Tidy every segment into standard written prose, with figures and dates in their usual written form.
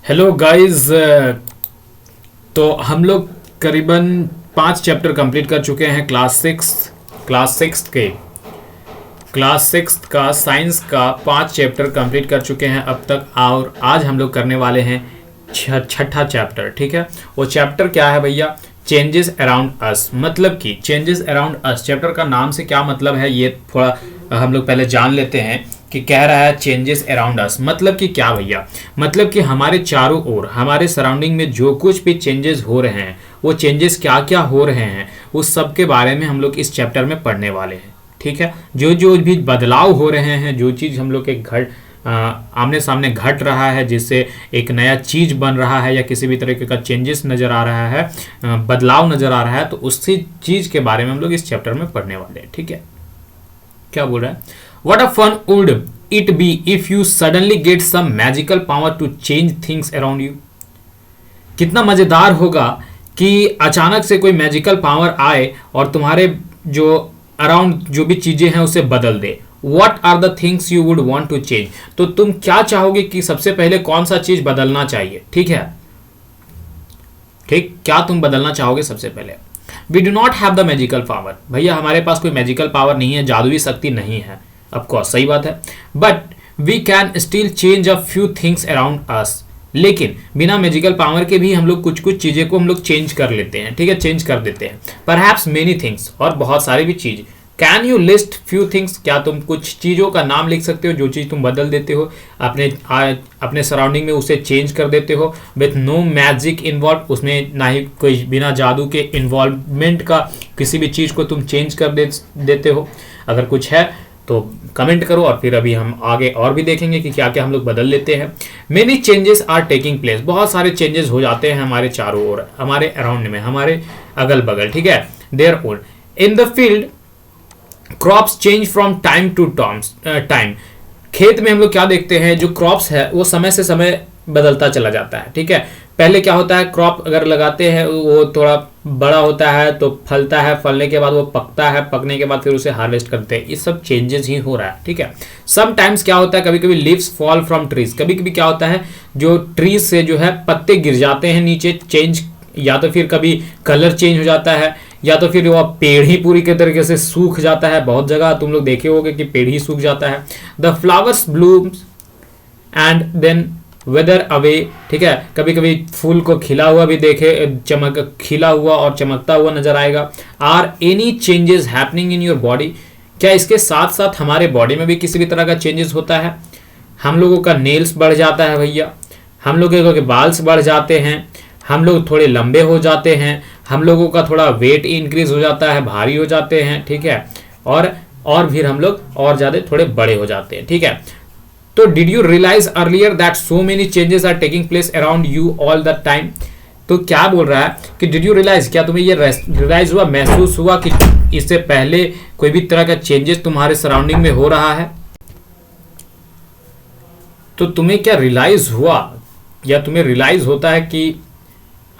Hello guys. तो हम लोग करीबन 5 चैप्टर कंप्लीट कर चुके हैं क्लास सिक्स का साइंस का 5 चैप्टर कंप्लीट कर चुके हैं अब तक। और आज हम लोग करने वाले हैं छठा चैप्टर। ठीक है, वो चैप्टर क्या है भैया? चेंजेस अराउंड अस। मतलब कि चेंजेस अराउंड अस चैप्टर का नाम से क्या मतलब है, ये थोड़ा हम लोग पहले जान लेते हैं कि कह रहा है चेंजेस अराउंड अस मतलब कि क्या भैया? मतलब कि हमारे चारों ओर, हमारे सराउंडिंग में जो कुछ भी चेंजेस हो रहे हैं, वो चेंजेस क्या क्या हो रहे हैं, उस सब के बारे में हम लोग इस चैप्टर में पढ़ने वाले हैं। ठीक है, जो जो भी बदलाव हो रहे हैं, जो चीज़ हम लोग के आमने सामने घट रहा है, जिससे एक नया चीज बन रहा है या किसी भी तरीके का चेंजेस नजर आ रहा है, बदलाव नजर आ रहा है, तो उसी चीज के बारे में हम लोग इस चैप्टर में पढ़ने वाले हैं। ठीक है, क्या बोल रहा है? What a fun would it be if you suddenly get some magical power to change things around you. कितना मजेदार होगा कि अचानक से कोई मैजिकल पावर आए और तुम्हारे जो अराउंड जो भी चीजें हैं उसे बदल दे। What are the things you would want to change? तो तुम क्या चाहोगे कि सबसे पहले कौन सा चीज बदलना चाहिए? ठीक है, ठीक, क्या तुम बदलना चाहोगे सबसे पहले? We do not have the magical power। भैया हमारे पास कोई मैजिकल पावर नहीं है, जादुई शक्ति नहीं है। Of course, सही बात है। But we can still change a few things around us। लेकिन बिना मैजिकल पावर के भी हम लोग कुछ कुछ चीजें को हम लोग चेंज कर लेते हैं। ठीक है, चेंज कर देते हैं। Perhaps many things, और बहुत सारी भी चीज। Can you list few things? क्या तुम कुछ चीज़ों का नाम लिख सकते हो जो चीज़ तुम बदल देते हो, अपने सराउंडिंग में उसे चेंज कर देते हो विथ नो मैजिक इन्वॉल्व। उसमें ना ही कोई बिना जादू के इन्वॉल्वमेंट का किसी भी चीज़ को तुम चेंज कर देते हो। अगर कुछ है तो कमेंट करो, और फिर अभी हम आगे और भी देखेंगे कि क्या क्या हम लोग बदल लेते हैं। Many changes are taking place. बहुत सारे चेंजेस हो जाते हैं हमारे चारों ओर, हमारे अराउंड में, हमारे अगल बगल। ठीक है, there or in the field crops change from time to time. खेत में हम लोग क्या देखते हैं, जो क्रॉप्स है वो समय से समय बदलता चला जाता है। ठीक है, पहले क्या होता है, क्रॉप अगर लगाते हैं वो थोड़ा बड़ा होता है तो फलता है, फलने के बाद वो पकता है, पकने के बाद फिर उसे हार्वेस्ट करते हैं। ये सब चेंजेस ही हो रहा है। ठीक है, समटाइम्स क्या होता है, कभी कभी लीव्स फॉल फ्रॉम ट्रीज। कभी कभी क्या होता है, जो ट्रीज से जो है पत्ते गिर जाते हैं नीचे, चेंज, या तो फिर कभी कलर चेंज हो जाता है, या तो फिर वो पेड़ ही पूरी के तरीके से सूख जाता है। बहुत जगह तुम लोग देखे होगे कि पेड़ ही सूख जाता है। The flowers blooms and then wither away. ठीक है, कभी कभी फूल को खिला हुआ भी खिला हुआ और चमकता हुआ नजर आएगा। Are any changes happening in your body? क्या इसके साथ साथ हमारे बॉडी में भी किसी भी तरह का चेंजेस होता है? हम लोगों का नेल्स बढ़ जाता है भैया, हम लोगों के बाल्स बढ़ जाते हैं, हम लोग थोड़े लंबे हो जाते हैं, हम लोगों का थोड़ा वेट इंक्रीज हो जाता है, भारी हो जाते हैं। ठीक है, और फिर हम लोग और ज़्यादा थोड़े बड़े हो जाते हैं। ठीक है, तो did you realise earlier that so many changes are taking place around you all the time? तो क्या बोल रहा है कि डिड यू रियलाइज, क्या तुम्हें ये रियलाइज हुआ, महसूस हुआ कि इससे पहले कोई भी तरह का चेंजेस तुम्हारे सराउंडिंग में हो रहा है? तो तुम्हें क्या रियलाइज हुआ, या तुम्हें रियलाइज होता है कि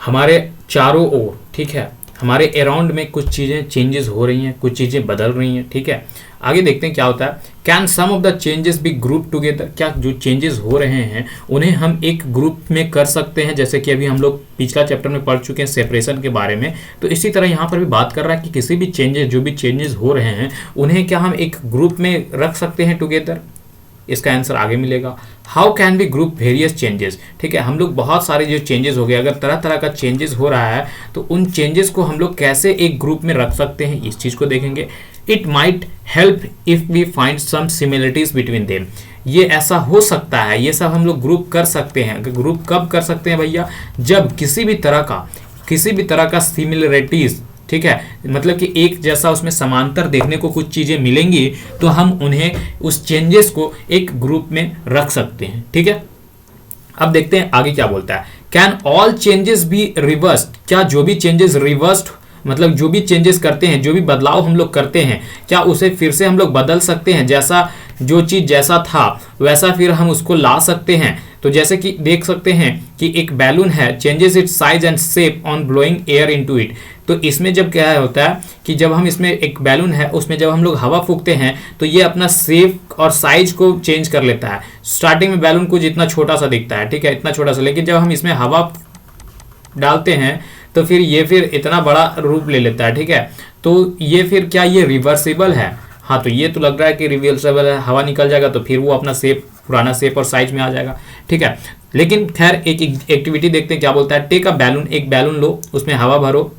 हमारे चारों ओर, ठीक है, हमारे अराउंड में कुछ चीज़ें चेंजेस हो रही हैं, कुछ चीज़ें बदल रही हैं। ठीक है, आगे देखते हैं क्या होता है। Can some of the changes be group together? क्या जो चेंजेस हो रहे हैं उन्हें हम एक ग्रुप में कर सकते हैं? जैसे कि अभी हम लोग पिछला चैप्टर में पढ़ चुके हैं सेपरेशन के बारे में, तो इसी तरह यहाँ पर भी बात कर रहा है कि किसी भी चेंजेस, जो भी चेंजेस हो रहे हैं, उन्हें क्या हम एक ग्रुप में रख सकते हैं टुगेदर? इसका आंसर आगे मिलेगा। How can be group various changes? ठीक है, हम लोग बहुत सारे जो चेंजेस हो गए, अगर तरह तरह का चेंजेस हो रहा है तो उन चेंजेस को हम लोग कैसे एक ग्रुप में रख सकते हैं, इस चीज़ को देखेंगे। It might help if we find some similarities between them. ये ऐसा हो सकता है, ये सब हम लोग ग्रुप कर सकते हैं। ग्रुप कब कर सकते हैं भैया? जब किसी भी तरह का सिमिलरिटीज, ठीक है, मतलब कि एक जैसा उसमें समांतर देखने को कुछ चीजें मिलेंगी तो हम उन्हें, उस चेंजेस को एक ग्रुप में रख सकते हैं। ठीक है, अब देखते हैं आगे क्या बोलता है। Can all changes be reversed? क्या जो भी चेंजेस रिवर्स्ड, मतलब जो भी चेंजेस करते हैं, जो भी बदलाव हम लोग करते हैं, क्या उसे फिर से हम लोग बदल सकते हैं? जैसा जो चीज जैसा था वैसा फिर हम उसको ला सकते हैं। तो जैसे कि देख सकते हैं कि एक बैलून है, changes it's size and shape on blowing air into it. तो इसमें जब क्या होता है कि जब हम इसमें, एक बैलून है, उसमें जब हम लोग हवा फूंकते हैं तो ये अपना शेप और साइज को चेंज कर लेता है। स्टार्टिंग में बैलून कुछ इतना छोटा सा दिखता है, ठीक है, इतना छोटा सा, लेकिन जब हम इसमें हवा डालते हैं तो फिर ये फिर इतना बड़ा रूप ले लेता है, ठीक है। तो ये फिर क्या ये रिवर्सिबल है? हाँ, तो ये तो लग रहा है कि रिवर्सिबल है, हवा निकल जाएगा तो फिर वो अपना शेप, पुराना शेप और साइज में आ जाएगा, ठीक है। लेकिन खैर एक एक्टिविटी देखते हैं क्या बोलता है। टेक अ बैलून, एक बैलून लो, उसमें हवा भरो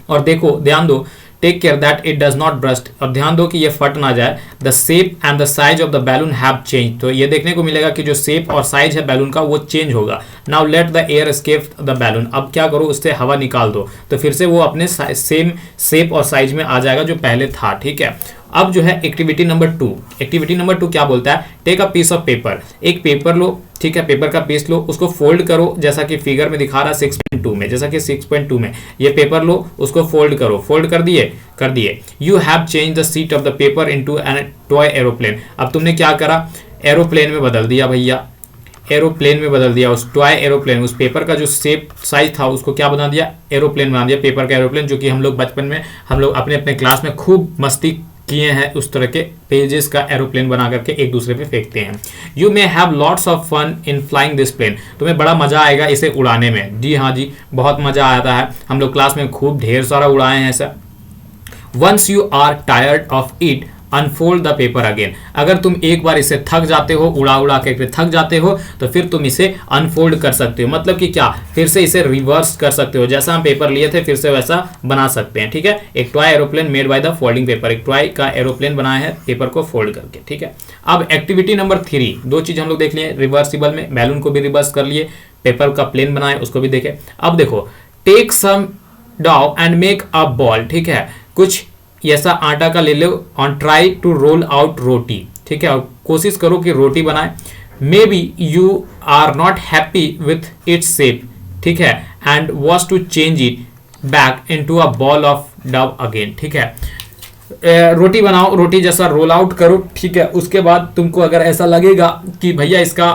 और देखो, ध्यान दो, take care that it does not burst, और ध्यान दो कि ये फट ना जाए। The shape and the size of the balloon have change, तो ये देखने को मिलेगा कि जो शेप और साइज है बैलून का वो चेंज होगा। Now let the air escape the balloon, अब क्या करो, उससे हवा निकाल दो, तो फिर से वो अपने सेम शेप और साइज में आ जाएगा जो पहले था, ठीक है। अब जो है एक्टिविटी नंबर 2, एक्टिविटी नंबर 2 क्या बोलता है, take a piece of paper, एक पेपर लो, ठीक है, पेपर का पीस लो, उसको फोल्ड करो, जैसा कि फिगर में दिखा रहा है 6.2 में, जैसा कि 6.2 में ये पेपर लो, उसको फोल्ड करो, फोल्ड कर दिए। You have change the sheet of the paper into an toy aeroplane, अब तुमने क्या करा, एरोप्लेन में बदल दिया भैया, एरोप्लेन में बदल दिया, उस टॉय एरोप्लेन, उस पेपर का जो शेप साइज था उसको क्या बना दिया, एरोप्लेन बना दिया, पेपर का एरोप्लेन, जो कि हम लोग बचपन में हम लोग अपने अपने क्लास में खूब मस्ती किए हैं, उस तरह के पेजेस का एरोप्लेन बना करके एक दूसरे पे फेंकते हैं। You may have lots of fun in flying this plane, तुम्हें बड़ा मजा आएगा इसे उड़ाने में। जी हाँ जी, बहुत मजा आता है, हम लोग क्लास में खूब ढेर सारा उड़ाए हैं ऐसा। Once you are tired of it unfold the paper again, अगर तुम एक बार इसे थक जाते हो, उड़ा उड़ा के थक जाते हो, तो फिर तुम इसे अनफोल्ड कर सकते हो, मतलब कि क्या, फिर से इसे रिवर्स कर सकते हो, जैसा हम पेपर लिए थे फिर से वैसा बना सकते हैं, ठीक है। एक toy aeroplane made by the folding paper, एक टॉय का एरोप्लेन बनाया है पेपर को फोल्ड करके, ठीक है। अब एक्टिविटी नंबर 3, दो चीज हम लोग देख लिए, रिवर्सिबल में बैलून को भी रिवर्स कर लिए, पेपर का प्लेन बनाए उसको भी देखे। अब देखो, टेक सम डॉ एंड मेक अ बॉल, ठीक है, कुछ ऐसा आटा का ले लो, on try to roll out roti, ठीक है, और कोशिश करो कि रोटी बनाए। Maybe you are not happy with its shape, ठीक है, and was to change it back into a ball of dough again, ठीक है। रोटी बनाओ, रोटी जैसा रोल आउट करो, ठीक है, उसके बाद तुमको अगर ऐसा लगेगा कि भैया इसका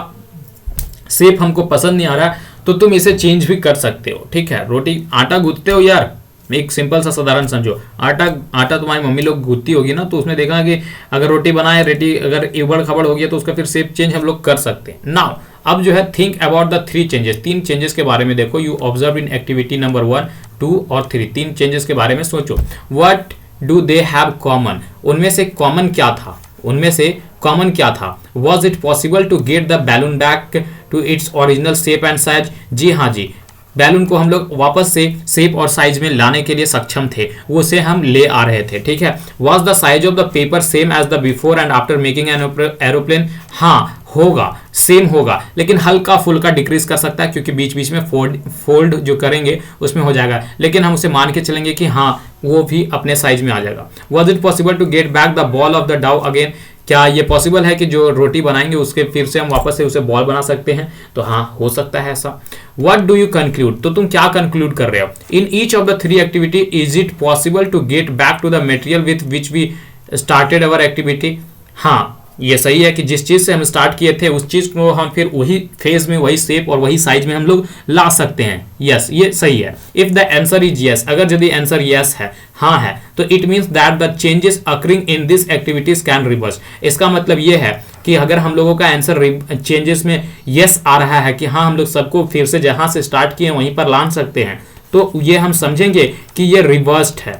शेप हमको पसंद नहीं आ रहा है, तो तुम इसे चेंज भी कर सकते हो, ठीक है। रोटी, आटा गूंथते हो यार, एक सिंपल सा साधारण समझो, आटा तुम्हारी मम्मी लोग गूंथती होगी ना, तो उसमें देखा कि अगर रोटी बनाए, रोटी अगर इबड़ खबड़ हो गया तो उसका फिर शेप चेंज हम लोग कर सकते हैं। नाउ अब जो है think about the 3 changes, 3 changes के बारे में देखो। You observe in activity number 1, 2 और 3, 3 चेंजेस के बारे में सोचो। What do they have common, उनमें से कॉमन क्या था, उनमें से कॉमन क्या था। Was it possible to get the balloon back to its original shape and size, जी हाँ जी, बैलून को हम लोग वापस से शेप और साइज में लाने के लिए सक्षम थे, वो से हम ले आ रहे थे, ठीक है। Was the size of the paper same as the before and after making an aeroplane, हाँ होगा, सेम होगा, लेकिन हल्का फुल्का डिक्रीज कर सकता है, क्योंकि बीच बीच में फोल्ड जो करेंगे उसमें हो जाएगा, लेकिन हम उसे मान के चलेंगे कि हाँ वो भी अपने साइज में आ जाएगा। Was it possible to get back the ball of the dough again, क्या ये पॉसिबल है कि जो रोटी बनाएंगे उसके फिर से हम वापस से उसे बॉल बना सकते हैं, तो हाँ हो सकता है ऐसा। व्हाट डू यू कंक्लूड, तो तुम क्या कंक्लूड कर रहे हो। In each of the 3 activity is it possible to get back to the material with which we started our activity, हाँ ये सही है कि जिस चीज से हम स्टार्ट किए थे उस चीज को हम फिर वही फेज में, वही शेप और वही साइज में हम लोग ला सकते हैं। यस, ये सही है। If the answer is yes, अगर यदि आंसर यस है, हाँ है, तो it means that the changes occurring in this activities can reverse, इसका मतलब ये है कि अगर हम लोगों का आंसर चेंजेस में यस आ रहा है कि हाँ हम लोग सबको फिर से जहां से स्टार्ट किए वहीं पर ला सकते हैं, तो ये हम समझेंगे कि ये रिवर्स्ड है,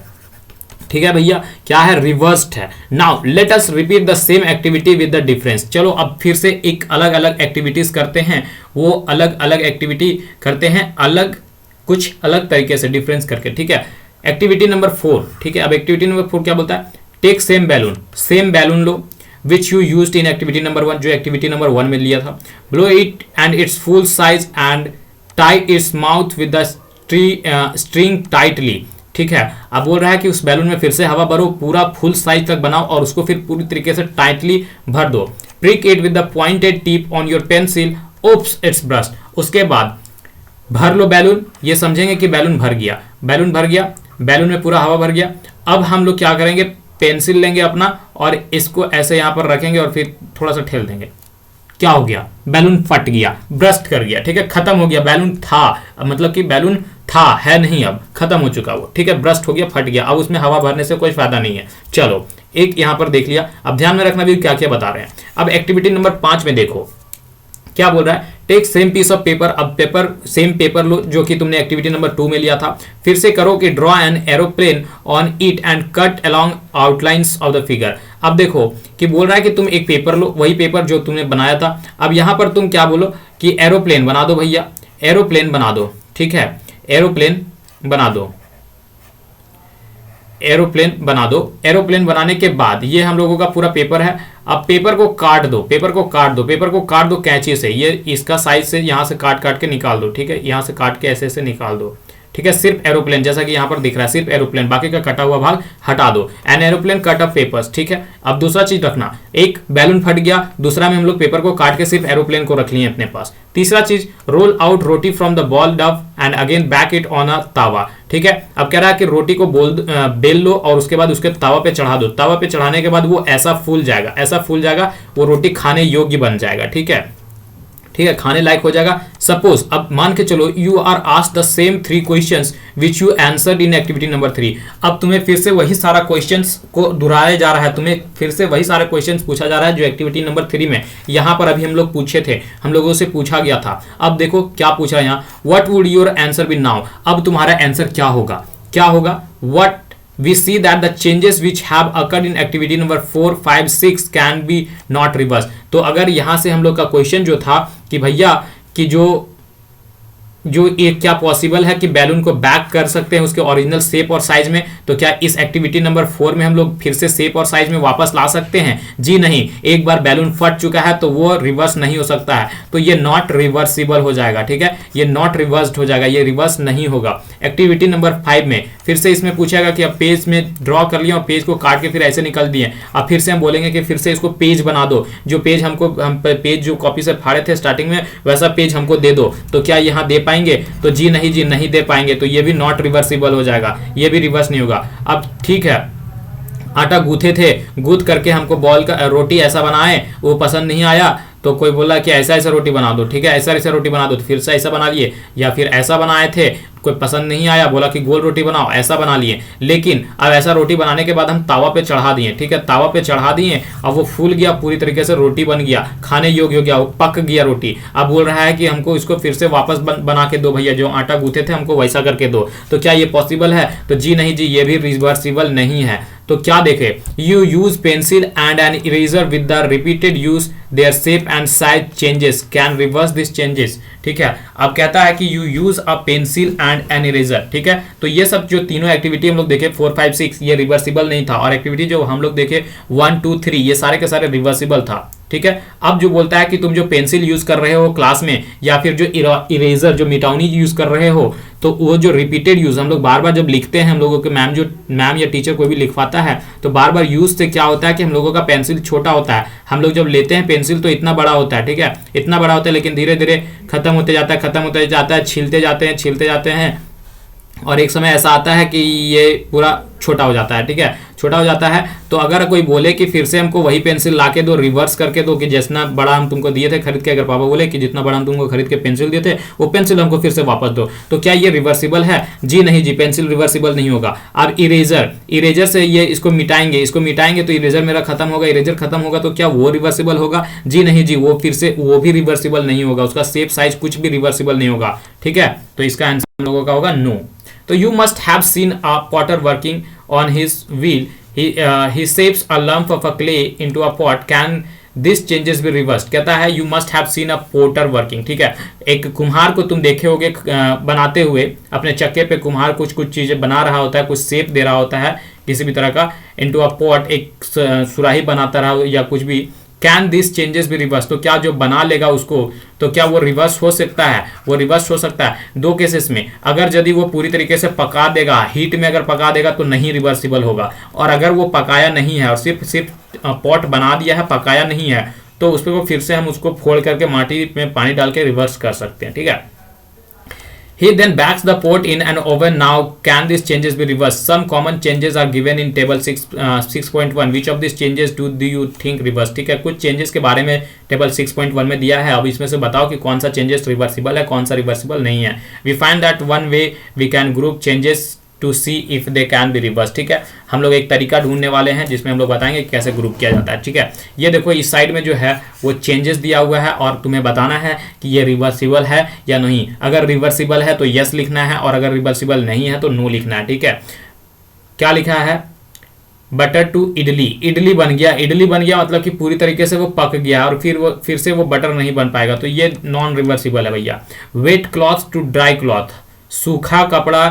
ठीक है भैया, क्या है, रिवर्स्ड है। Now let us repeat the same activity with the difference, चलो अब फिर से एक अलग अलग एक्टिविटीज करते हैं, वो अलग अलग एक्टिविटी करते हैं, अलग कुछ अलग तरीके से डिफरेंस करके, ठीक है। एक्टिविटी नंबर 4, ठीक है, अब एक्टिविटी नंबर 4 क्या बोलता है, टेक सेम बैलून लो which you used in activity number 1, जो एक्टिविटी नंबर 1 में लिया था, blow it and its full size and tie its mouth with the string tightly, ठीक है। अब बोल रहा है कि उस बैलून में फिर से हवा भरो, पूरा फुल साइज तक बनाओ और उसको फिर पूरी तरीके से टाइटली भर दो। Prick it with the pointed tip on your pencil, oops it's burst, उसके बाद भर लो बैलून, ये समझेंगे कि बैलून भर गया, बैलून में पूरा हवा भर गया। अब हम लोग क्या करेंगे, पेंसिल लेंगे अपना और इसको ऐसे यहाँ पर रखेंगे और फिर थोड़ा सा ठेल देंगे, क्या हो गया, बैलून फट गया, ब्रस्ट कर गया, ठीक है, खत्म हो गया। बैलून था, मतलब कि बैलून था, है नहीं, अब खत्म हो चुका वो, ठीक है, ब्रस्ट हो गया, फट गया, अब उसमें हवा भरने से कोई फायदा नहीं है। चलो एक यहाँ पर देख लिया। अब ध्यान में रखना भी क्या क्या बता रहे हैं। अब एक्टिविटी नंबर 5 में देखो क्या बोल रहा है, take same piece of paper. अब सेम पेपर लो जो कि तुमने एक्टिविटी नंबर 2 में लिया था, फिर से करो कि draw an aeroplane on it and cut along outlines of the figure. अब देखो कि बोल रहा है कि तुम एक पेपर लो, वही पेपर जो तुमने बनाया था। अब यहां पर तुम क्या बोलो कि एरोप्लेन बना दो भैया, एरोप्लेन बना दो, ठीक है, एरोप्लेन बना दो, एरोप्लेन बना दो। एरोप्लेन बनाने के बाद ये हम लोगों का पूरा पेपर है। अब पेपर को काट दो, पेपर को काट दो, पेपर को काट दो कैंची से, ये इसका साइज से यहां से काट काट के निकाल दो, ठीक है, यहां से काट के ऐसे ऐसे निकाल दो, ठीक है। सिर्फ एरोप्लेन जैसा कि यहां पर दिख रहा है, सिर्फ एरोप्लेन, बाकी का कटा हुआ भाग हटा दो। An aeroplane cut off papers, ठीक है। अब दूसरा चीज रखना, एक बैलून फट गया, दूसरा में हम लोग पेपर को काट के सिर्फ एरोप्लेन को रख लिए अपने पास। तीसरा चीज, role out roti from the ball Dove and again back it on a तावा, ठीक है। अब कह रहा है कि रोटी को बेल लो और उसके बाद उसके तावा पे चढ़ा दो। तावा पे चढ़ाने के बाद वो ऐसा फूल जाएगा, ऐसा फूल जाएगा, वो रोटी खाने योग्य बन जाएगा, ठीक है, ठीक है, खाने लायक हो जाएगा। सपोज अब मान के चलो you are asked the same 3 questions which you answered in activity number 3। अब तुम्हें फिर से वही सारा क्वेश्चंस को दोहराया जा रहा है, तुम्हें फिर से वही सारे क्वेश्चंस पूछा जा रहा है जो एक्टिविटी नंबर 3 में यहां पर अभी हम लोग पूछे थे, हम लोगों से पूछा गया था। अब देखो क्या पूछा है यहाँ, what would your answer be now. अब तुम्हारा आंसर क्या होगा, क्या होगा, what we see that the changes which have occurred in activity number 4, 5, 6 can be not reversed। तो अगर यहां से हम लोग का क्वेश्चन जो था कि भैया कि जो एक क्या पॉसिबल है कि बैलून को बैक कर सकते हैं उसके ओरिजिनल शेप और साइज में, तो क्या इस एक्टिविटी नंबर 4 में हम लोग फिर से शेप और साइज में वापस ला सकते हैं? जी नहीं, एक बार बैलून फट चुका है तो वो रिवर्स नहीं हो सकता है, तो ये नॉट रिवर्सिबल हो जाएगा, ठीक है, ये नॉट रिवर्स्ड हो जाएगा, ये रिवर्स नहीं होगा। एक्टिविटी नंबर 5 में फिर से इसमें पूछेगा कि अब पेज में ड्रॉ कर लिया और पेज को काट के फिर ऐसे निकल दिए। अब फिर से हम बोलेंगे कि फिर से इसको पेज बना दो, जो पेज हम पेज जो कॉपी से फाड़े थे स्टार्टिंग में वैसा पेज हमको दे दो। तो क्या यहाँ दे पाएंगे? तो जी नहीं दे पाएंगे, तो ये भी नॉट रिवर्सिबल हो जाएगा, ये भी रिवर्स नहीं होगा। अब ठीक है, आटा गूथे थे, गूथ करके हमको बॉल का रोटी ऐसा बनाए, वो पसंद नहीं आया, तो कोई बोला कि ऐसा ऐसा रोटी बना दो, ठीक है, ऐसा ऐसा रोटी बना दो, तो फिर से ऐसा बना लिए, या फिर ऐसा बनाए थे, कोई पसंद नहीं आया, बोला कि गोल रोटी बनाओ, ऐसा बना लिए। लेकिन अब ऐसा रोटी बनाने के बाद हम तावा पे चढ़ा दिए, ठीक है, तावा पे चढ़ा दिए, अब वो फूल गया, पूरी तरीके से रोटी बन गया, खाने योग्य हो गया, पक गया रोटी। अब बोल रहा है कि हमको इसको फिर से वापस बना के दो भैया, जो आटा गूथे थे हमको वैसा करके दो। तो क्या ये पॉसिबल है? तो जी नहीं जी, ये भी रिवर्सिबल नहीं है। तो क्या देखे, you use pencil and an eraser with the repeated use their shape and size changes can reverse this changes, ठीक है। अब कहता है कि you use a pencil and an eraser, ठीक है। तो ये सब जो तीनों एक्टिविटी हम लोग देखे 4, 5, 6 ये रिवर्सिबल नहीं था, और एक्टिविटी जो हम लोग देखे 1, 2, 3 ये सारे के सारे रिवर्सिबल था, ठीक है। अब जो बोलता है कि तुम जो पेंसिल यूज कर रहे हो क्लास में, या फिर जो इरेजर जो मिटाउनी यूज कर रहे हो, तो वो जो रिपीटेड यूज हम लोग बार बार जब लिखते हैं, हम लोगों के मैम या टीचर कोई भी लिखवाता है, तो बार बार यूज से क्या होता है कि हम लोगों का पेंसिल छोटा होता है। हम लोग जब लेते हैं पेंसिल तो इतना बड़ा होता है, ठीक है, इतना बड़ा होता है, लेकिन धीरे धीरे खत्म होते जाता है, छीलते जाते हैं, और एक समय ऐसा आता है कि ये पूरा छोटा हो जाता है, ठीक है, छोटा हो जाता है। तो अगर कोई बोले कि फिर से हमको वही पेंसिल ला के दो, रिवर्स करके दो, कि जितना बड़ा हम तुमको दिए थे खरीद के, अगर पापा बोले कि जितना बड़ा हम तुमको खरीद के पेंसिल दिए थे वो पेंसिल हमको फिर से वापस दो, तो क्या ये रिवर्सिबल है? जी नहीं जी, पेंसिल रिवर्सिबल नहीं होगा। अब इरेजर से ये इसको मिटाएंगे तो इरेजर मेरा खत्म होगा, इरेजर खत्म होगा तो क्या वो रिवर्सिबल होगा? जी नहीं जी, वो फिर से वो भी रिवर्सिबल नहीं होगा, उसका शेप साइज कुछ भी रिवर्सिबल नहीं होगा, ठीक है। तो इसका आंसर हम लोगों का होगा नो। तो you must have seen a potter working on his wheel. He shapes a lump of a clay into a pot. Can this changes be reversed? कहता है you must have seen a potter working, ठीक है। एक कुम्हार को तुम देखे होगे बनाते हुए, अपने चक्के पे कुम्हार कुछ चीजें बना रहा होता है, कुछ शेप दे रहा होता है किसी भी तरह का, into a pot एक सुराही बनाता रहा या कुछ भी। कैन दिस चेंजेस भी रिवर्स? तो क्या जो बना लेगा उसको, तो क्या वो रिवर्स हो सकता है? वो रिवर्स हो सकता है दो केसेस में। अगर यदि वो पूरी तरीके से पका देगा, हीट में अगर पका देगा तो नहीं रिवर्सिबल होगा, और अगर वो पकाया नहीं है और सिर्फ पॉट बना दिया है, पकाया नहीं है, तो उस पर फिर से हम उसको फोड़ करके माटी में पानी डाल के रिवर्स कर सकते हैं, ठीक है। He then backs the pot in an oven. Now, can these changes be reversed? Some common changes are given in table 6.1. Which of these changes do you think reverse? ठीक है, कुछ चेंजेस के बारे में टेबल 6.1 में दिया है। अब इसमें से बताओ कि कौन सा चेंजेस रिवर्सिबल है, कौन सा रिवर्सिबल नहीं है। We find that one way we can group changes to see if they can be reverse. ठीक है, हम लोग एक तरीका ढूंढने वाले हैं जिसमें हम लोग बताएंगे कैसे ग्रुप किया जाता है। ठीक है, ये देखो इस साइड में जो है वो चेंजेस दिया हुआ है और तुम्हें बताना है कि ये रिवर्सिबल है या नहीं। अगर रिवर्सिबल है तो यस लिखना है और अगर रिवर्सिबल नहीं है तो नो लिखना है। ठीक है, क्या लिखा है, बटर टू इडली, इडली बन गया, इडली बन गया मतलब कि पूरी तरीके से वो पक गया और फिर से वो बटर नहीं बन पाएगा, तो ये नॉन रिवर्सिबल है भैया। Wet cloth to dry cloth, सूखा कपड़ा,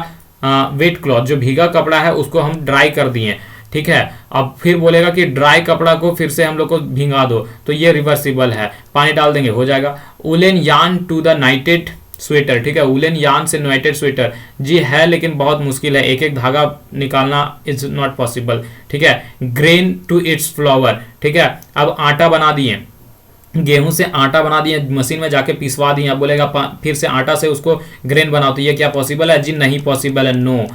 वेट क्लॉथ जो भीगा कपड़ा है उसको हम ड्राई कर दिए। ठीक है, अब फिर बोलेगा कि ड्राई कपड़ा को फिर से हम लोग को भीगा दो, तो ये रिवर्सिबल है, पानी डाल देंगे हो जाएगा। उलेन यान टू द नाइटेड स्वेटर, ठीक है, उलेन यान से नाइटेड स्वेटर जी है लेकिन बहुत मुश्किल है, एक एक धागा निकालना इज नॉट पॉसिबल। ठीक है, ग्रेन टू इट्स फ्लावर, ठीक है, अब आटा बना दिए, गेहूं से आटा बना दिए, मशीन में जाके पिसवा दिए, अब बोलेगा फिर से आटा से उसको ग्रेन बनाओ, तो ये क्या पॉसिबल है जी, नहीं पॉसिबल है, नो।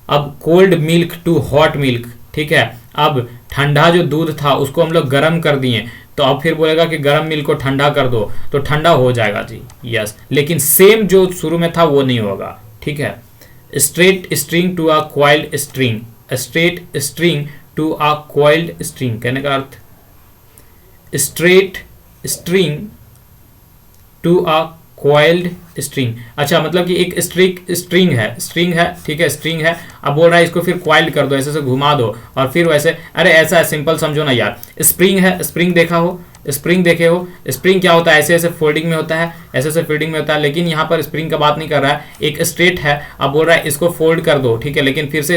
अब cold milk to hot milk, ठीक है, अब ठंडा जो दूध था उसको हम लोग गर्म कर दिए, तो अब फिर बोलेगा कि गर्म मिल्क को ठंडा कर दो, तो ठंडा हो जाएगा जी, यस, लेकिन सेम जो शुरू में था वो नहीं होगा। ठीक है, straight string to a coiled string, straight string to a coiled string, कहने का अर्थ straight string to a coiled string, अच्छा मतलब कि एक स्ट्रिंग है, ठीक है, स्ट्रिंग है, अब बोल रहा है इसको फिर क्वाइल्ड कर दो, ऐसे से घुमा दो और फिर वैसे, अरे ऐसा है, सिंपल समझो ना यार, स्प्रिंग है, स्प्रिंग देखा हो, स्प्रिंग देखे हो, स्प्रिंग क्या होता है, ऐसे ऐसे फोल्डिंग में होता है, ऐसे ऐसे फोल्डिंग में होता है, लेकिन यहाँ पर स्प्रिंग का बात नहीं कर रहा है, एक स्ट्रेट है, अब बोल रहा है इसको फोल्ड कर दो, ठीक है, लेकिन फिर से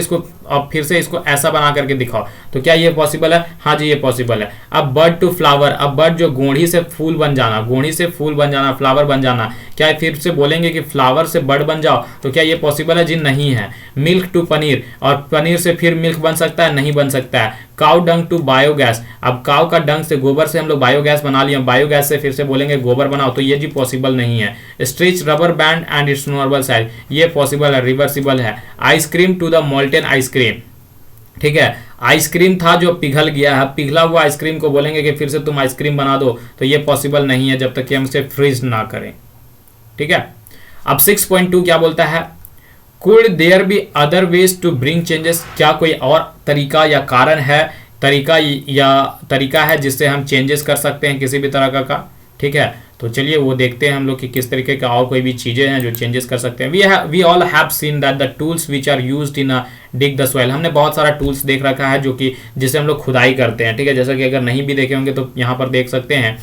इसको ऐसा बना करके दिखाओ, तो क्या ये पॉसिबल है, हाँ जी ये पॉसिबल है। अब बर्ड टू फ्लावर, अब बर्ड जो गोंडी से फूल बन जाना, गोंडी से फूल बन जाना, फ्लावर बन जाना, क्या फिर से बोलेंगे कि फ्लावर से बर्ड बन जाओ, तो क्या ये पॉसिबल है जी, नहीं है। मिल्क टू पनीर, और पनीर से फिर मिल्क बन सकता है, नहीं बन सकता है। काउ डंग टू बायोगैस, अब काउ का डंग से, गोबर से हम लोग बायोगैस बना लिया, बायोगैस से फिर से बोलेंगे गोबर बनाओ, तो ये जी पॉसिबल नहीं है। Stretch rubber band and its normal size, ये पॉसिबल है, रिवर्सिबल है। Ice cream to the molten ice cream, ठीक है, आइसक्रीम था जो पिघल गया है, पिघला हुआ आइसक्रीम को बोलेंगे कि फिर से तुम आइसक्रीम बना दो, तो ये पॉसिबल नहीं है जब तक कि हम इसे फ्रीज ना करें। ठीक है, अब 6.2 क्या बोलता है, could there be other ways to bring changes, क्या कोई और तरीका या कारण है, तरीका है जिससे हम चेंजेस कर सकते हैं किसी भी तरह का। ठीक है, तो चलिए वो देखते हैं हम लोग कि किस तरीके का और कोई भी चीजें हैं जो चेंजेस कर सकते हैं। We all have seen that the tools which are used in a dig the soil, हमने बहुत सारा टूल्स देख रखा है जो कि जिससे हम लोग खुदाई करते हैं। ठीक है, जैसा कि अगर नहीं भी देखे होंगे तो यहाँ पर देख सकते हैं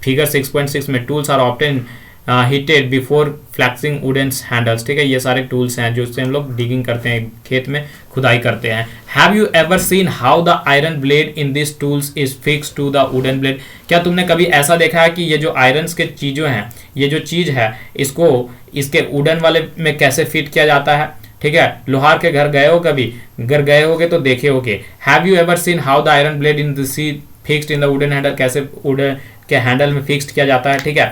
फिगर 6.6 में, tools are often heated before flexing wooden handles. ठीक है, ये सारे टूल्स हैं जो उससे हम लोग डिगिंग करते हैं, खेत में खुदाई करते हैं। Have you ever seen how the iron blade in this tools is fix to the wooden blade, क्या तुमने कभी ऐसा देखा है कि ये जो आयरन के चीज़ों हैं, ये जो चीज़ है इसको इसके वुडन वाले में कैसे फिट किया जाता है। ठीक है, लोहार के घर गए हो कभी, अगर गए होगे तो देखे होगे। Have you ever seen how the iron blade in the sea fixed in the wooden handle, कैसे वुडन के हैंडल में फिक्स्ड किया जाता है। ठीक है,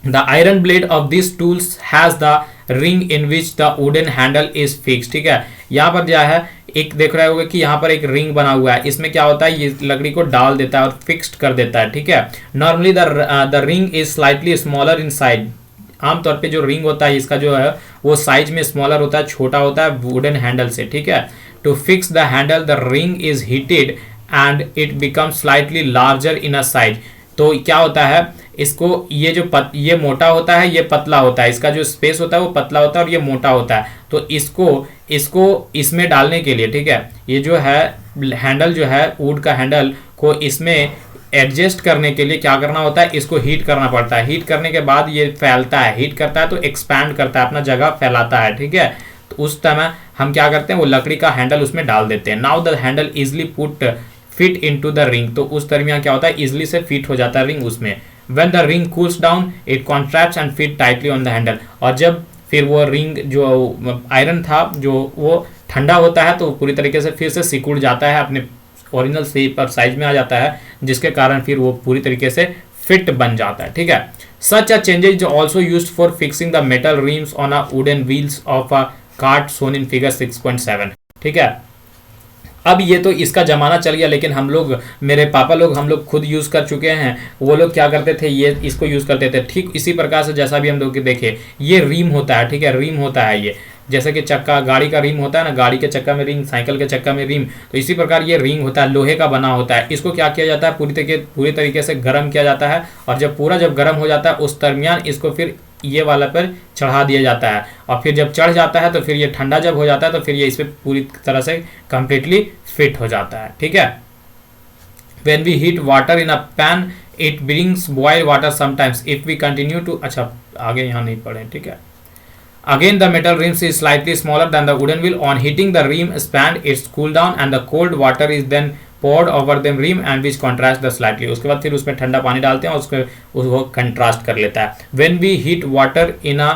The iron blade of these tools has the ring in which the wooden handle is fixed। ठीक है, यहाँ पर क्या है, एक देख रहे होगे कि यहाँ पर एक रिंग बना हुआ है, इसमें क्या होता है, ये लकड़ी को डाल देता है और फिक्स्ड कर देता है। ठीक है, normally the ring is slightly smaller in size, आमतौर पे जो रिंग होता है इसका जो है वो साइज में स्मॉलर होता है, छोटा होता है वुडन हैंडल से। ठीक है, to fix the handle the ring is heated and it become slightly larger in a size, तो क्या होता है, इसको ये जो ये मोटा होता है, ये पतला होता है, इसका जो स्पेस होता है वो पतला होता है और ये मोटा होता है, तो इसको इसमें डालने के लिए, ठीक है, ये जो है हैंडल जो है वुड का हैंडल को इसमें एडजस्ट करने के लिए क्या करना होता है, इसको हीट करना पड़ता है। हीट करने के बाद ये फैलता है, हीट करता है तो एक्सपैंड करता है, अपना जगह फैलाता है। ठीक है, तो उस समय हम क्या करते हैं, वो लकड़ी का हैंडल उसमें डाल देते हैं। Now the handle easily put fit into the ring, तो उस दरमियान क्या होता है, इजली से फिट हो जाता है रिंग उसमें। When the ring cools down, it contracts and fit tightly on the handle, और जब फिर वो रिंग जो आयरन था जो वो ठंडा होता है तो पूरी तरीके से फिर से सिकुड़ जाता है, अपने ओरिजिनल शेप और साइज में आ जाता है, जिसके कारण फिर वो पूरी तरीके से फिट बन जाता है। ठीक है, such a change is also used for fixing the metal rims on a wooden wheels of a cart shown in figure 6.7। ठीक है, अब ये तो इसका ज़माना चल गया, लेकिन हम लोग, मेरे पापा लोग, हम लोग खुद यूज़ कर चुके हैं। वो लोग क्या करते थे, ये इसको यूज़ करते थे। ठीक इसी प्रकार से जैसा भी हम लोग देखे, ये रिम होता है, ठीक है, रिम होता है ये, जैसे कि चक्का, गाड़ी का रिम होता है ना, गाड़ी के चक्का में रिंग, साइकिल के चक्का में रिम, तो इसी प्रकार ये रिंग होता है, लोहे का बना होता है। इसको क्या किया जाता है, पूरी तरीके से गर्म किया जाता है, और जब गर्म हो जाता है उस दरमियान इसको फिर ये वाला पर चढ़ा दिया जाता है, और फिर जब चढ़ जाता है तो फिर ये ठंडा जब हो जाता है तो फिर ये इस पर पूरी तरह से कंप्लीटली फिट हो जाता है, ठीक है। When we heat water in a pan, it brings boil water sometimes. If we continue to, अच्छा आगे यहाँ नहीं पढ़े, ठीक है। Again, the metal rim is slightly smaller than the wooden wheel. On heating the rim span, it's cooled down and the cold water is then poured over the rim and which contrast the slightly. उसके बाद फिर उसमें ठंडा पानी डालते हैं और उसको कंट्रास्ट कर लेता है। When we heat water in a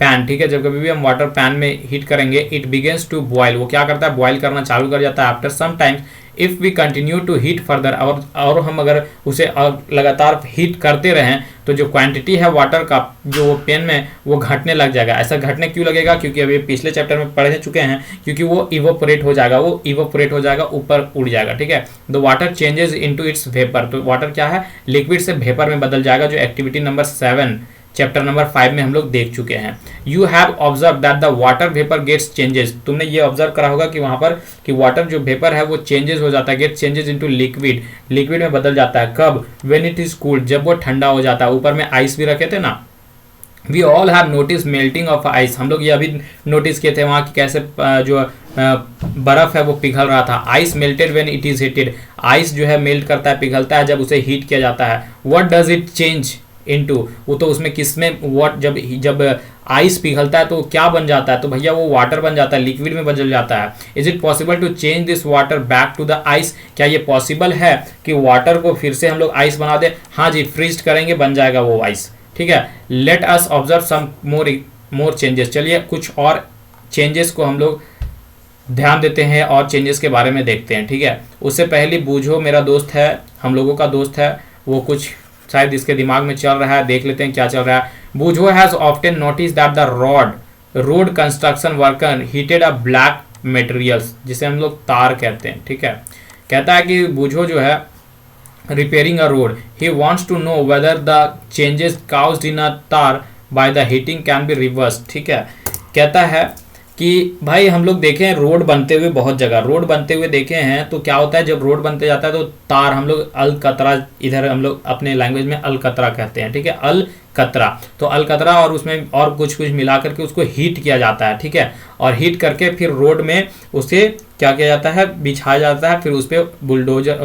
pan, ठीक है, जब कभी भी हम वाटर पैन में हीट करेंगे, इट बिगेन्स टू बॉयल, वो क्या करता है, बॉयल करना चालू कर जाता है। After some time if we continue to heat further, और हम अगर उसे लगातार हीट करते रहें तो जो क्वांटिटी है वाटर का जो वो पेन में वो घटने लग जाएगा। ऐसा घटने क्यों लगेगा, क्योंकि अभी पिछले चैप्टर में पढ़ चुके हैं, क्योंकि वो इवोपरेट हो जाएगा, ऊपर उड़ जाएगा, ठीक है। The water changes into its vapour, तो वाटर क्या है, लिक्विड से वेपर में बदल जाएगा, जो एक्टिविटी नंबर 7 चैप्टर नंबर 5 में हम लोग देख चुके हैं। You have observe that the water vapour gets changes, तुमने ये ऑब्जर्व करा होगा कि वहां पर कि वाटर जो वेपर है वो चेंजेस हो जाता है, gets changes into liquid, liquid में बदल जाता है। कब, व्हेन इट इज कूल्ड, जब वो ठंडा हो जाता है। ऊपर में आइस भी रखे थे ना, we all have notice melting of ice, हम लोग ये अभी नोटिस किए थे वहाँ की कैसे जो बर्फ है वो पिघल रहा था। Ice melted when it is heated, ice जो है मेल्ट करता है, पिघलता है जब उसे हीट किया जाता है। What does it change into, वो तो उसमें किसमें, व्हाट, जब आइस पिघलता है तो क्या बन जाता है, तो भैया वो वाटर बन जाता है, लिक्विड में बदल जाता है। Is it possible to change this water back to the ice, क्या ये पॉसिबल है कि वाटर को फिर से हम लोग आइस बना दें? हाँ जी, फ्रीज करेंगे, बन जाएगा वो आइस, ठीक है। Let us observe some more changes, चलिए कुछ और चेंजेस को हम लोग ध्यान देते हैं और चेंजेस के बारे में देखते हैं, ठीक है। उससे पहले बूझो मेरा दोस्त है, हम लोगों का दोस्त है, वो कुछ शायद इसके दिमाग में चल रहा है, देख लेते हैं क्या चल रहा है। Boojho has often noticed that the road construction worker heated a black materials, जिसे हम लोग तार कहते हैं, ठीक है। कहता है कि बूझो जो है repairing a road, he wants to know whether the changes caused in a tar by the heating can be reverse, ठीक है। कहता है कि भाई हम लोग देखे हैं रोड बनते हुए, बहुत जगह रोड बनते हुए देखे हैं, तो क्या होता है जब रोड बनते जाता है तो तार, हम लोग अलकतरा, इधर हम लोग अपने लैंग्वेज में अलकतरा कहते हैं, ठीक है, अलकतरा, तो अलकतरा और उसमें और कुछ मिला करके उसको हीट किया जाता है, ठीक है। और हीट करके फिर रोड में उसे क्या किया जाता है, बिछाया जाता है, फिर उस पर बुलडोजर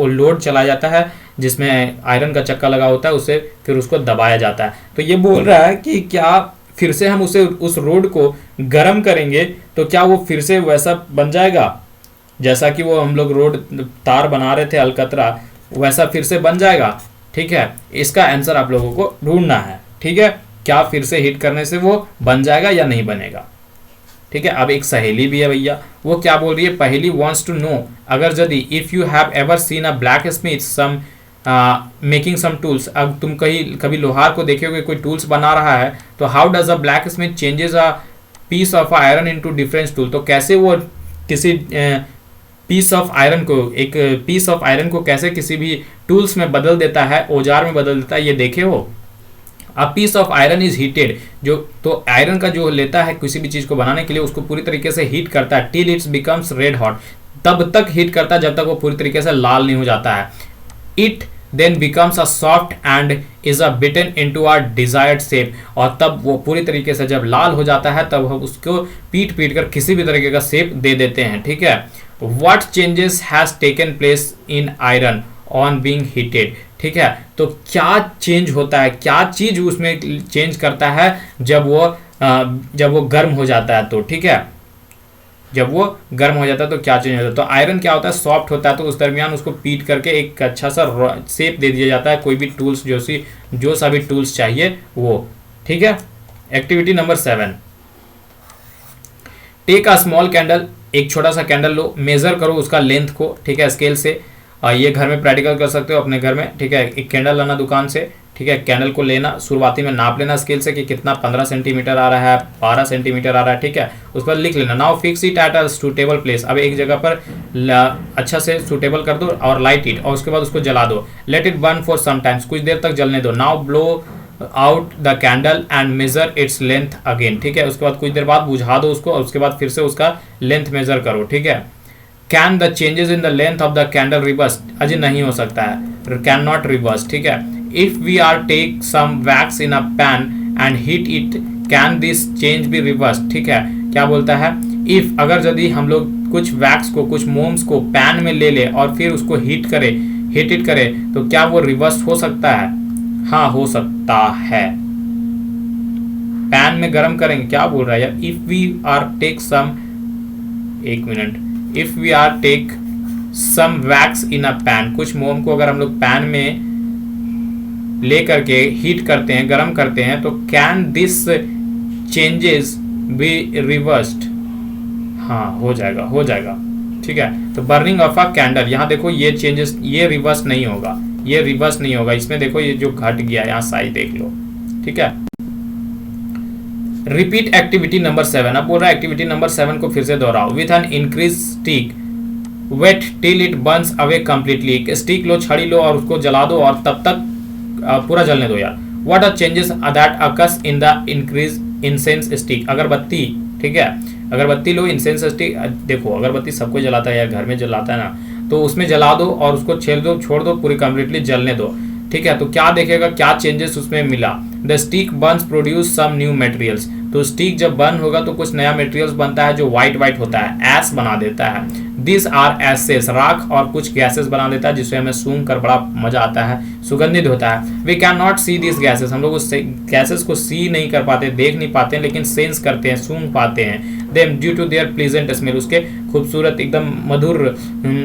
लोड चलाया जाता है जिसमें आयरन का चक्का लगा होता है, उसे फिर उसको दबाया जाता है। तो ये बोल रहा है कि क्या फिर से हम उस रोड को गर्म करेंगे तो क्या वो फिर से वैसा बन जाएगा जैसा कि वो हम लोग रोड तार बना रहे थे अलकतरा, वैसा फिर से बन जाएगा, ठीक है। इसका आंसर आप लोगों को ढूंढना है, ठीक है, क्या फिर से हीट करने से वो बन जाएगा या नहीं बनेगा, ठीक है। अब एक सहेली भी है भैया, वो क्या बोल रही है, पहेली वांट्स टू नो, अगर यदि if you have ever seen a blacksmith some making some tools, अब तुम कभी लोहार को देखोगे कोई टूल्स बना रहा है, तो how does a blacksmith changes a piece of iron into different tool, तो कैसे वो किसी पीस ऑफ आयरन को, एक पीस ऑफ आयरन को कैसे किसी भी टूल्स में बदल देता है, औजार में बदल देता है, ये देखे हो। A piece of iron is heated, जो तो आयरन का जो लेता है किसी भी चीज को बनाने के लिए उसको पूरी तरीके से हीट करता है, till it's becomes red hot, तब तक हीट करता है जब तक वो पूरी तरीके से लाल नहीं हो जाता है। It then becomes a soft and is a bitten into a desired shape, और तब वो पूरी तरीके से जब लाल हो जाता है तब हम उसको पीट कर किसी भी तरीके का शेप दे देते हैं, ठीक है। What changes has taken place in iron on being heated, ठीक है, तो क्या चेंज होता है, क्या चीज उसमें चेंज करता है जब वो गर्म हो जाता है, तो ठीक है, जब वो गर्म हो जाता है तो क्या चेंज होता है, तो आयरन क्या होता है, सॉफ्ट होता है, तो उस दरमियान उसको पीट करके एक अच्छा सा शेप दे दिया जाता है, कोई भी टूल्स जो सा भी टूल्स चाहिए वो, ठीक है। Activity number 7, take a small candle, एक छोटा सा कैंडल लो, मेजर करो उसका लेंथ को, ठीक है, स्केल से। ये घर में प्रैक्टिकल कर सकते हो अपने घर में, ठीक है। एक कैंडल लाना दुकान से, ठीक है, कैंडल को लेना, शुरुआती में नाप लेना स्केल से कि कितना 15 सेंटीमीटर आ रहा है, 12 सेंटीमीटर आ रहा है, ठीक है, उस पर लिख लेना। Now fix it at a suitable place, अब एक जगह पर अच्छा से सूटेबल कर दो और लाइट इट, और उसके बाद उसको जला दो। Let it burn for some times, कुछ देर तक जलने दो। Now blow out the candle and measure its length again, ठीक है, उसके बाद कुछ देर बाद बुझा दो उसको और उसके बाद फिर से उसका लेंथ मेजर करो, ठीक है। Can the changes in the length of the candle reverse, अजी नहीं हो सकता है, कैन नॉट रिवर्स, ठीक है। If we are take some wax in a pan and heat it, can this change be reverse, ठीक है। क्या बोलता है, इफ अगर यदि हम लोग कुछ वैक्स को, कुछ मोम्स को पैन में ले ले और फिर उसको हीट इट करे तो क्या वो रिवर्स हो सकता है? हाँ, हो सकता है। पैन में गर्म करेंगे, क्या बोल रहा है यार, if we are take some, एक मिनट, if we are take some wax in a pan, कुछ मोम को अगर हम लोग पैन में ले करके हीट करते हैं, गर्म करते हैं, तो can this changes be reversed, हाँ हो जाएगा, ठीक है। तो बर्निंग ऑफ अ कैंडल, यहाँ देखो ये चेंजेस, ये रिवर्स नहीं होगा, इसमें देखो ये जो घट गया यहाँ साइज देख लो, ठीक है। रिपीट एक्टिविटी नंबर 7, अब बोल रहा है एक्टिविटी नंबर 7 को फिर से दोहराओ। With an increase stick wait till it burns away completely, एक स्टिक लो, छड़ी लो और उसको जला दो और तब तक पूरा जलने दो यार। What are changes that occurs in the increase incense stick, अगरबत्ती, ठीक है, अगरबत्ती लो, इंसेंस स्टिक, देखो अगरबत्ती सबको जलाता है यार, घर में जलाता है ना, तो उसमें जला दो और उसको छोड़ दो पूरी कंप्लीटली जलने दो, ठीक है। तो क्या देखेगा, क्या चेंजेस उसमें मिला। The stick burns produce some new materials, तो स्टिक जब बर्न होगा तो कुछ नया मटेरियल्स बनता है जो वाइट होता है, एस बना देता है। दिस आर एसेस, राख और कुछ गैसेस बना देता है जिससे हमें सूंघ कर बड़ा मजा आता है, सुगंधित होता है। We can not see this gases, हम लोग उस गैसेस को सी नहीं कर पाते, देख नहीं पाते, लेकिन सेंस करते हैं, सूंघ पाते हैं। Them due to their pleasant smell, उसके खूबसूरत एकदम मधुर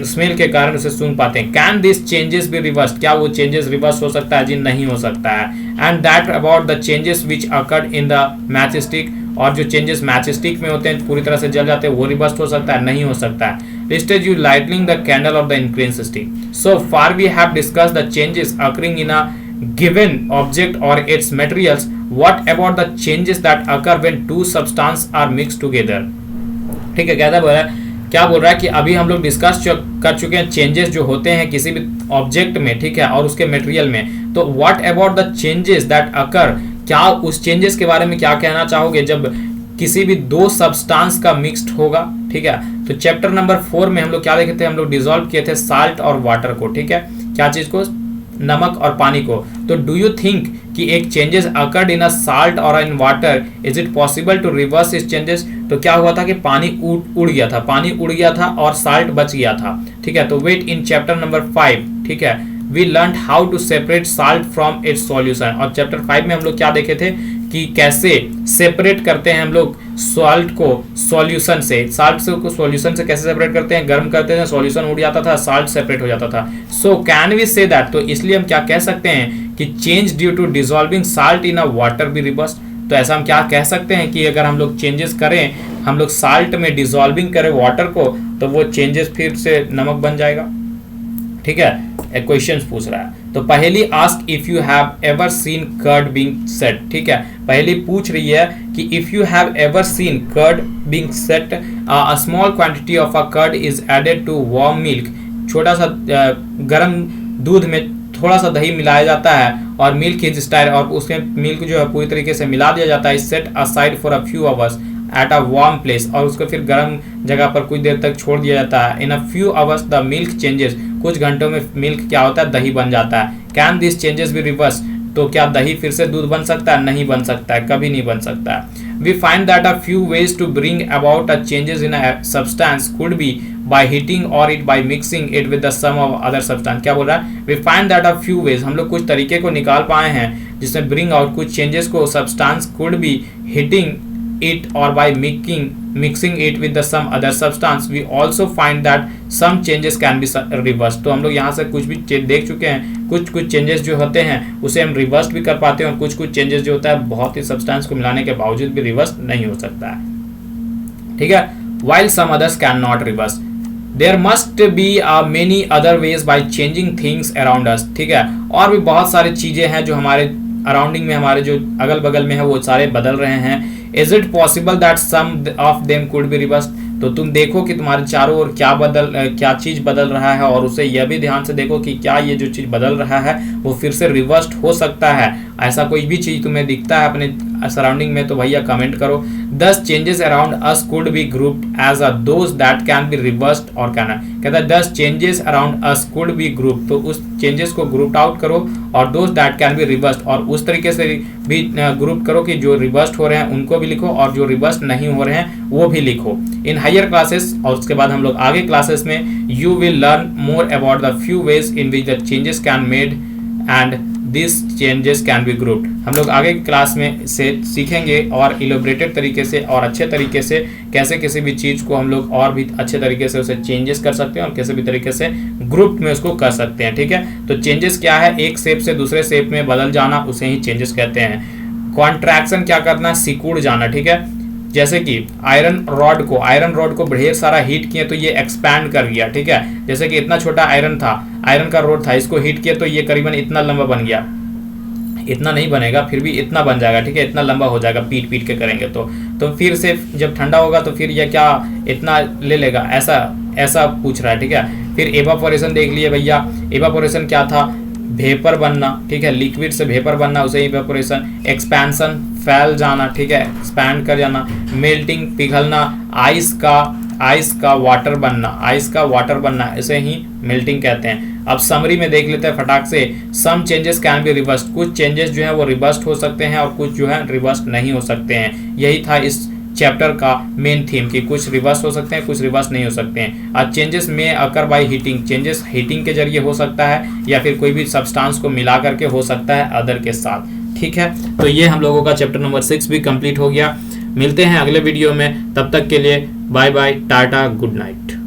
स्मेल के कारण उसे सूंघ पाते हैं। Can this changes be reverse, क्या वो चेंजेस रिवर्स हो सकता है? जी नहीं हो सकता है। And that about the changes which occurred in the match stick, और जो चेंजेस मैच स्टिक में होते हैं पूरी तरह से जल जाते हैं, वो रिवर्स हो सकता है? नहीं हो सकता है। Listed you lighting the candle of the increase stick. So far we have discussed the changes occurring in a given object or its materials. What about the changes that occur when two substances are mixed together? ठीक है, क्या बोल रहा है कि अभी हम लोग डिस्कस कर चुके हैं चेंजेस जो होते हैं किसी भी ऑब्जेक्ट में, ठीक है, और उसके मटेरियल में। तो what about the changes that occur, क्या उस चेंजेस के बारे में क्या कहना चाहोगे जब किसी भी दो सब्सटेंस का मिक्स्ड होगा, ठीक है। तो चैप्टर नंबर 4 में हम लोग क्या देखे थे, हम लोग डिसॉल्व किए थे साल्ट और वाटर को, ठीक है, क्या चीज को, नमक और पानी को। तो डू यू थिंक कि एक changes occurred in a salt और in water, is it possible to reverse इस चेंजेस? तो क्या हुआ था कि पानी उड़ गया था और साल्ट बच गया था, ठीक है। तो वेट इन चैप्टर नंबर 5, ठीक है, we learn how to separate salt from its solution. और चैप्टर 5 में हम लोग क्या देखे थे कि कैसे सेपरेट करते हैं हम लोग सॉल्ट को सॉल्यूशन से, को सॉल्यूशन से कैसे सेपरेट करते हैं, गर्म करते हैं, सॉल्यूशन उड़ जाता था, साल्ट सेपरेट हो जाता था। So can we say that, तो इसलिए हम क्या कह सकते हैं कि change due to dissolving salt in a water be reverse. तो ऐसा हम क्या कह सकते हैं कि अगर हम लोग चेंजेस करें, हम लोग साल्ट में डिसॉल्विंग करें वाटर को, तो वो चेंजेस फिर से नमक बन जाएगा, ठीक है। एक क्वेश्चन पूछ रहा है, तो पहली ask if you have ever seen curd being set, ठीक है, पहली पूछ रही है कि if you have ever seen curd being set, a small quantity of a curd is added to warm milk, छोटा सा गर्म दूध में थोड़ा सा दही मिलाया जाता है और मिल्क इज स्टाइल, और उसके मिल्क जो है पूरी तरीके से मिला दिया जाता है, set aside for a few hours at a warm place, और उसको फिर गर्म जगह पर कुछ देर तक छोड़ दिया जाता है। In a few hours the milk changes, कुछ घंटों में मिल्क क्या होता है, दही बन जाता है। Can this changes B reverse, तो क्या दही फिर से दूध बन सकता है? नहीं बन सकता है, कभी नहीं बन सकता है। We find that a few ways to bring about a changes in a substance could be by heating और it by mixing it with the some of other substance. क्या बोल रहा है, we find that a few ways, हम लोग कुछ तरीके को निकाल पाए हैं जिसमें ब्रिंग आउट कुछ चेंजेस को substance could be heating it or by mixing it with the some other substance. We also find that some changes can be reversed. तो हम लोग यहाँ से कुछ भी देख चुके हैं, कुछ चेंजेस जो होते हैं उसे हम रिवर्स भी कर पाते हैं, और कुछ चेंजेस जो होता है बहुत ही सब्सटेंस को मिलाने के बावजूद भी रिवर्स नहीं हो सकता है, ठीक है। While some others can not reverse, there must be many other ways by changing things around us, ठीक है, और भी बहुत सारी चीजें हैं जो हमारे अराउंडिंग में, हमारे जो अगल बगल में है वो सारे बदल रहे हैं। Is it possible that some of them could be reversed, तो तुम देखो कि तुम्हारे चारों ओर क्या चीज बदल रहा है, और उसे यह भी ध्यान से देखो कि क्या ये जो चीज बदल रहा है वो फिर से रिवर्स्ड हो सकता है। ऐसा कोई भी चीज तुम्हें दिखता है अपने सराउंडिंग में तो भैया कमेंट करो। 10 changes around us could be grouped as a those that can be reversed और कैन, कहता है 10 changes around us could be group, तो उस चेंजेस को ग्रुप आउट करो और those that can be reversed, और उस तरीके से भी ग्रुप करो कि जो रिवर्स्ड हो रहे हैं उनको भी लिखो और जो रिवर्स्ड नहीं हो रहे हैं वो भी लिखो इन हायर क्लासेस। और उसके बाद हम लोग आगे क्लासेस में you will learn more about the few ways in which the changes can made and this changes can be grouped. हम लोग आगे की क्लास में से सीखेंगे और इलेबोरेटेड तरीके से और अच्छे तरीके से कैसे किसी भी चीज़ को हम लोग और भी अच्छे तरीके से उसे चेंजेस कर सकते हैं और किसी भी तरीके से ग्रुप में उसको कर सकते हैं, ठीक है। तो चेंजेस क्या है, एक शेप से दूसरे शेप में बदल जाना, उसे ही चेंजेस कहते हैं। कॉन्ट्रैक्शन क्या करना, सिकुड़ जाना, ठीक है। जैसे कि आयरन रॉड को ढेर सारा हीट किए तो ये एक्सपैंड कर गया, ठीक है। जैसे कि इतना छोटा आयरन का रोड था, इसको हीट किया तो ये करीबन इतना लंबा बन गया, इतना नहीं बनेगा फिर भी इतना बन जाएगा, ठीक है, इतना लंबा हो जाएगा पीट के करेंगे तो फिर से जब ठंडा होगा तो फिर यह क्या इतना ले लेगा, ऐसा पूछ रहा है, ठीक है। फिर एवापोरेशन देख लिए भैया, एवापोरेशन क्या था, वेपर बनना, ठीक है, लिक्विड से वेपर बनना, उसे इवेपोरेशन। एक्सपेंशन फैल जाना, ठीक है, एक्सपैंड कर जाना। मेल्टिंग पिघलना, आइस का वाटर बनना, इसे ही मेल्टिंग कहते हैं। अब समरी में देख लेते हैं फटाक से। Some changes can be reversed, कुछ चेंजेस जो है वो रिवर्स्ड हो सकते हैं और कुछ जो है रिवर्स्ड नहीं हो सकते हैं। यही था इस चैप्टर का मेन थीम कि कुछ रिवर्स हो सकते हैं, कुछ रिवर्स नहीं हो सकते हैं। आज चेंजेस में occur by heating, changes heating के जरिए हो सकता है या फिर कोई भी सब्सटेंस को मिला करके हो सकता है अदर के साथ, ठीक है। तो ये हम लोगों का चैप्टर नंबर 6 भी कंप्लीट हो गया। मिलते हैं अगले वीडियो में, तब तक के लिए bye bye, tata, good night.